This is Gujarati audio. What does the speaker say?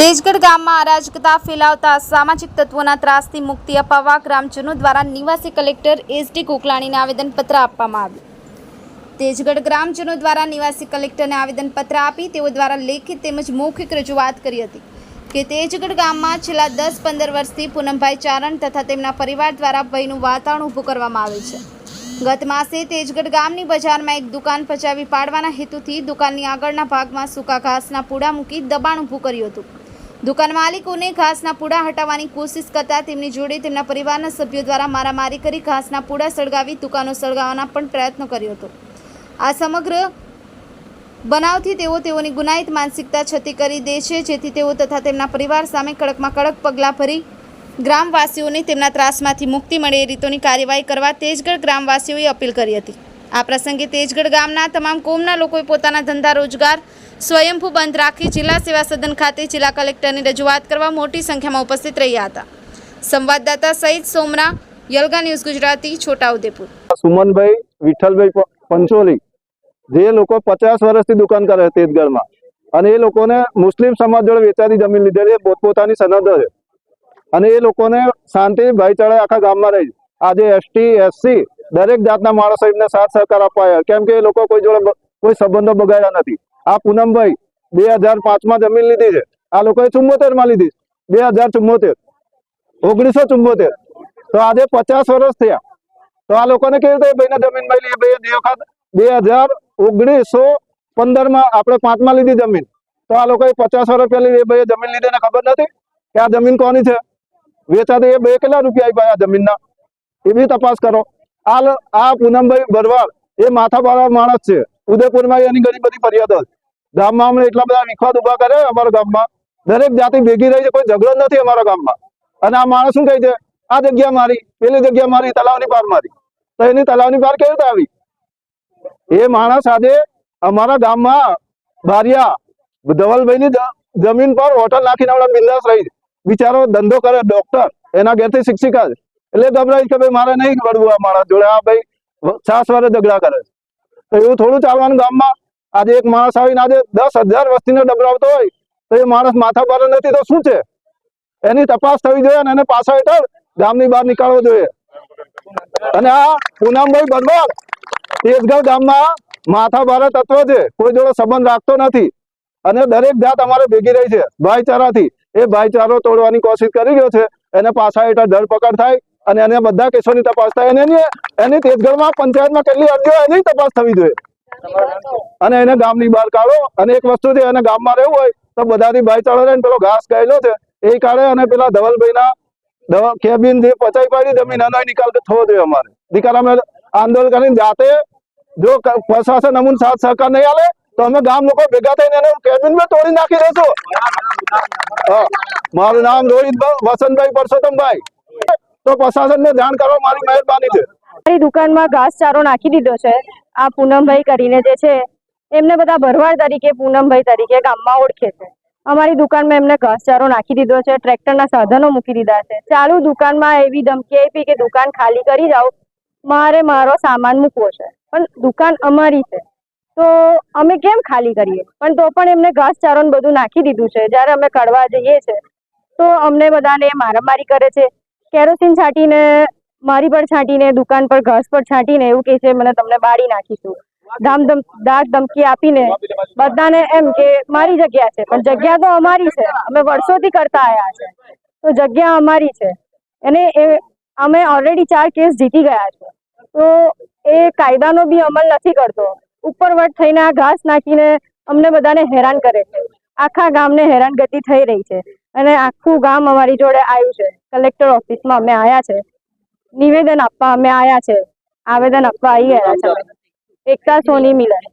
તેજગઢ ગામમાં અરાજકતા ફેલાવતા સામાજિક તત્વોના ત્રાસથી મુક્તિ અપાવવા ગ્રામજનો દ્વારા નિવાસી કલેક્ટર એસડી કોકલાણીને આવેદનપત્ર આપવામાં આવ્યું। તેજગઢ ગ્રામજનો દ્વારા નિવાસી કલેક્ટરને આવેદનપત્ર આપી તેઓ દ્વારા લેખિત તેમજ મૌખિક રજૂઆત કરી હતી કે તેજગઢ ગામમાં છેલ્લા 10-15 વર્ષથી પૂનમભાઈ ચારણ તથા તેમના પરિવાર દ્વારા ભયનું વાતાવરણ ઊભું કરવામાં આવે છે। ગત માસે તેજગઢ ગામની બજારમાં એક દુકાન પચાવી પાડવાના હેતુથી દુકાનની આગળના ભાગમાં સૂકા ઘાસના પૂડા મૂકી દબાણ ઊભું કર્યું હતું। દુકાન માલિકોને ઘાસના પૂડા હટાવવાની કોશિશ કરતા તેમની જોડે તેમના પરિવારના સભ્યો દ્વારા મારામારી કરી ઘાસના પૂડા સળગાવી દુકાનો સળગાવવાના પણ પ્રયત્ન કર્યો હતો। આ સમગ્ર બનાવથી તેઓની ગુનાહિત માનસિકતા છતી કરી દે છે, જેથી તેઓ તથા તેમના પરિવાર સામે કડકમાં કડક પગલાં ભરી ગ્રામવાસીઓને તેમના ત્રાસમાંથી મુક્તિ મળે એ રીતોની કાર્યવાહી કરવા તેજગઢ ગ્રામવાસીઓએ અપીલ કરી હતી। આ પ્રસંગે તેજગઢ ગામના તમામ કોમના લોકોએ પોતાના ધંધા રોજગાર સ્વયંભૂ બંધ રાખી જિલ્લા સેવા સદન ખાતે જિલ્લા કલેક્ટરની રજૂઆત કરવા મોટી સંખ્યામાં ઉપસ્થિત રહ્યા હતા। સંવાદદાતા સહિત સોમરા, યલગા ન્યૂઝ ગુજરાતી, છોટાઉદેપુર। સુમનભાઈ વિઠ્ઠલભાઈ પંચોલી જે લોકો 50 વર્ષથી દુકાન કરે છે તેજગઢમાં, અને એ લોકોને મુસ્લિમ સમાજ જોડે વેચાતી જમીન લીધેલી પોતપોતાની સનદો છે, અને એ લોકોને શાંતિ ભાઈચારા આખા ગામમાં રહી। આજે એસટી એસસી દરેક જાતના માણસો એમને સાથ સહકાર અપાયા, કેમ કે એ લોકો કોઈ જોડે કોઈ સંબંધો બગાડ્યા નથી। આ પૂનમભાઈ 2005માં જમીન લીધી છે, આ લોકોએ 74માં લીધી, 2074 1974, તો આજે 50 વર્ષ થયા। તો આ લોકોને કેવી રીતે ભાઈને જમીન મળી? ભાઈ 1915માં આપણે 5માં લીધી જમીન, તો આ લોકોએ 50 વર્ષ પહેલી એ ભાઈએ જમીન લીધી ને ખબર નથી કે આ જમીન કોની છે, વેચાતી? એ ભાઈ કેટલા રૂપિયા આપ્યા આ જમીનના એ બી તપાસ કરો। આ પૂનમભાઈ ભરવાડ એ માથાભારા માણસ છે, ઉદયપુરમાં એની ઘણી બધી ફરિયાદો ગામમાં અમને એટલા બધા વિખવાદ ઉભા કરે। અમારા ગામમાં દરેક જાતિ ભેગી રહી છે, કોઈ ઝઘડો નથી અમારા ગામમાં। અને આ માણસ શું કહે છે, આ જગ્યા મારી, પેલી જગ્યા મારી, તલાવની પાર મારી, તો એની તલાવની પાર કેવી રીતે આવી? એ માણસ આજે અમારા ગામમાં બારિયા ધવલભાઈની જમીન પર હોટલ નાખીને આપણે બિંદાસ રહી, બિચારો ધંધો કરે, ડોક્ટર, એના ઘેરથી શિક્ષિકા છે, એટલે ગભરાય કે ભાઈ મારે નહીં વળવું આ માણસ જોડે, આ ભાઈ 50 વર્ષ ઝઘડા કરે છે, તો એવું થોડું ચાલવાનું ગામમાં? આજે એક માણસ આવીને આજે 10,000 વસ્તીને ડબરાવતો હોય તો એ માણસ માથા પર નથી તો શું છે? એની તપાસ થવી જોઈએ અને એને પાછા હેઠળ ગામની બહાર નીકળવો જોઈએ। અને આ પૂનમભાઈ ભરવાડ તેજગઢ ગામમાં માથાભારે તત્વ છે, કોઈ જોડે સંબંધ રાખતો નથી, અને દરેક જાત અમારે ભેગી રહી છે ભાઈચારાથી। એ ભાઈચારો તોડવાની કોશિશ કરી રહ્યો છે, એને પાછા હેઠળ ધરપકડ થાય અને એને બધા કેસોની તપાસ થાય। એની તેજગઢમાં પંચાયતમાં કેટલી અરજીઓ એની તપાસ થવી જોઈએ, અને એને ગામની બહાર કાઢો। અને એક વસ્તુ છે, એને ગામમાં રહેવું હોય તો બધાથી ભાઈચારો રહે। પેલો ઘાસ ગયેલો છે એ કાઢે, અને પેલા ધવલભાઈના કેબિન જે પચાઈ પાડી જમીન એનો નિકાલ થવો જોઈએ। અમારે નિકાલ અમે આંદોલન કરીને જાતે, જો પ્રશાસન અમને સાથ સહકાર નહીં આલે તો અમે ગામ લોકો ભેગા થઈને એને કેબિન માં તોડી નાખી દઈશું। મારું નામ રોહિત વસંતભાઈ પરસોત્તમભાઈ, તો પ્રશાસનને જાણ કરવા મારી મહેરબાની છે। મારી દુકાનમાં ઘાસચારો નાખી દીધો છે। આ પૂનમભાઈ કરીને જે છે, એમને બધા ભરવાડ તરીકે પૂનમભાઈ તરીકે ગામમાં ઓળખે છે। અમારી દુકાનમાં એમને ઘાસચારો નાખી દીધો છે, ટ્રેક્ટરના સાધનો મૂકી દીધા છે। ચાલુ દુકાનમાં એવી ધમકી આપી કે દુકાન ખાલી કરી જાઓ, મારે મારો સામાન મૂકવો છે, પણ દુકાન અમારી છે તો અમે કેમ ખાલી કરીએ? પણ તો પણ એમને ઘાસચારો ને બધું નાખી દીધું છે। જ્યારે અમે કાઢવા જઈએ છે તો અમને બધાને મારામારી કરે છે, કેરોસીન છાંટીને, મારી પર છાંટીને, દુકાન પર ઘાસ પર છાંટીને એવું કહે છે મને તમને બાળી નાખીશું, દાગ ધમકી આપીને બધાને એમ કે મારી જગ્યા છે, પણ જગ્યા તો અમારી છે, અમે વર્ષોથી કરતા આવ્યા છે, તો જગ્યા અમારી છે। અને અમે ઓલરેડી 4 કેસ જીતી ગયા છે, તો એ કાયદાનો બી અમલ નથી કરતો, ઉપરવટ થઈને આ ઘાસ નાખીને અમને બધાને હેરાન કરે છે। આખા ગામને હેરાનગતિ થઈ રહી છે, અને આખું ગામ અમારી જોડે આવ્યું છે। કલેક્ટર ઓફિસમાં અમે આવ્યા છે, નિવેદન આપવા અમે આવ્યા છે, આવેદન આપવા આવી ગયા છે। એકતા સોની મિલન।